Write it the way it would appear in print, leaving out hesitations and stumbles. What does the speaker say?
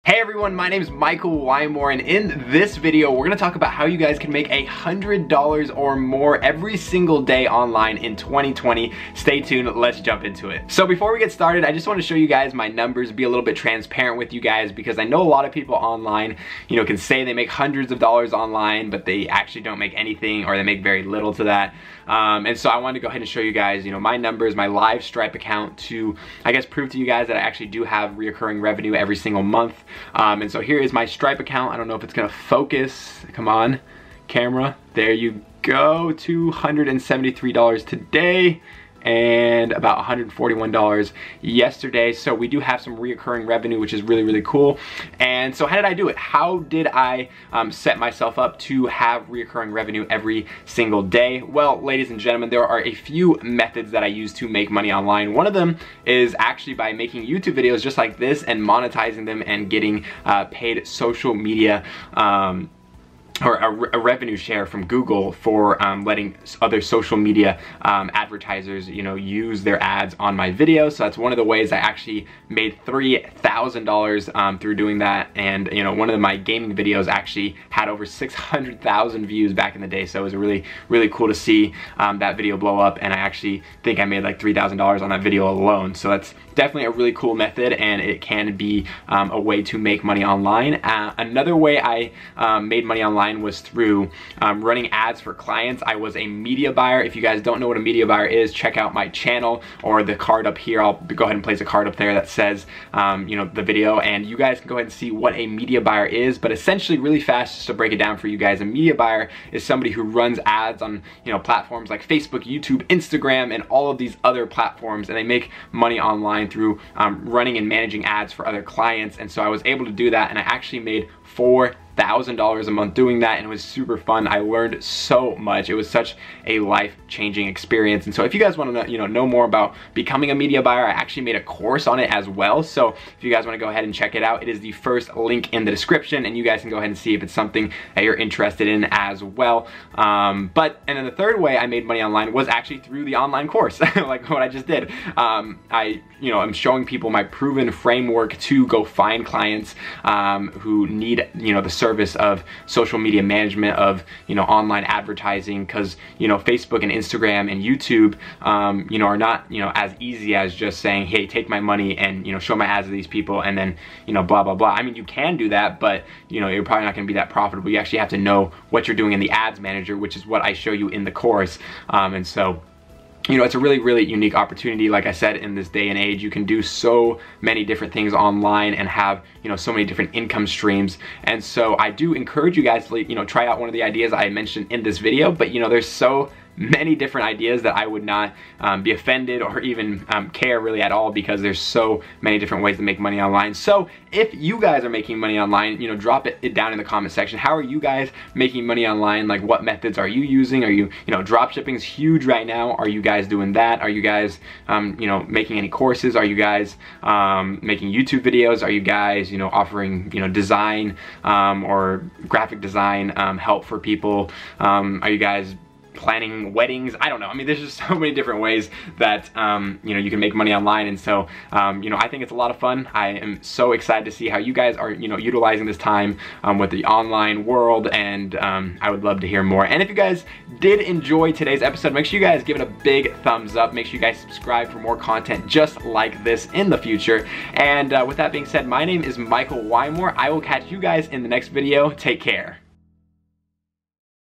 Hey everyone, my name is Michael Wymore, and in this video we're going to talk about how you guys can make $100 or more every single day online in 2020. Stay tuned, let's jump into it. So before we get started, I just want to show you guys my numbers, be a little bit transparent with you guys, because I know a lot of people online, can say they make hundreds of dollars online, but they actually don't make anything, or they make very little to that. And so I wanted to go ahead and show you guys, my numbers, my live Stripe account, to, I guess, prove to you guys that I actually do have reoccurring revenue every single month. And so here is my Stripe account. I don't know if it's gonna focus. Come on, camera. There you go. $273 today and about $141 yesterday. So we do have some reoccurring revenue, which is really, really cool. And so how did I do it? How did I set myself up to have reoccurring revenue every single day? Well, ladies and gentlemen, there are a few methods that I use to make money online. One of them is actually by making YouTube videos just like this and monetizing them and getting paid social media or a revenue share from Google for letting other social media advertisers, use their ads on my videos. So that's one of the ways I actually made $3,000 through doing that. And one of my gaming videos actually had over 600,000 views back in the day. So it was really, really cool to see that video blow up. And I actually think I made like $3,000 on that video alone. So that's definitely a really cool method, and it can be a way to make money online. Another way I made money online was through running ads for clients. I was a media buyer. If you guys don't know what a media buyer is, check out my channel or the card up here. I'll go ahead and place a card up there that says the video, and you guys can go ahead and see what a media buyer is. But essentially, really fast, just to break it down for you guys, a media buyer is somebody who runs ads on platforms like Facebook, YouTube, Instagram, and all of these other platforms, and they make money online through running and managing ads for other clients. And so I was able to do that, and I actually made $4,000 a month doing that, and it was super fun. I learned so much. It was such a life-changing experience. And so if you guys want to know more about becoming a media buyer, I actually made a course on it as well. So if you guys want to go ahead and check it out, it is the first link in the description, and you guys can go ahead and see if it's something that you're interested in as well. And then the third way I made money online was actually through the online course, like what I just did. I'm showing people my proven framework to go find clients who need the service of social media management, of online advertising, because Facebook and Instagram and YouTube are not as easy as just saying, hey, take my money and show my ads to these people and then blah blah blah. I mean, you can do that, but you're probably not going to be that profitable. You actually have to know what you're doing in the ads manager, which is what I show you in the course. And so it's a really, really unique opportunity. Like I said, in this day and age, you can do so many different things online and have, so many different income streams. And so I do encourage you guys to, try out one of the ideas I mentioned in this video. But, there's so many different ideas that I would not be offended or even care really at all, because there's so many different ways to make money online. So if you guys are making money online, drop it down in the comment section. How are you guys making money online? Like, what methods are you using? Are you, drop shipping is huge right now. Are you guys doing that? Are you guys, making any courses? Are you guys making YouTube videos? Are you guys, offering, design or graphic design help for people? Are you guys planning weddings? I don't know. I mean, there's just so many different ways that you can make money online. And so I think it's a lot of fun. I am so excited to see how you guys are utilizing this time with the online world, and I would love to hear more. And if you guys did enjoy today's episode, make sure you guys give it a big thumbs up. Make sure you guys subscribe for more content just like this in the future. And with that being said, my name is Michael Wymore. I will catch you guys in the next video. Take care.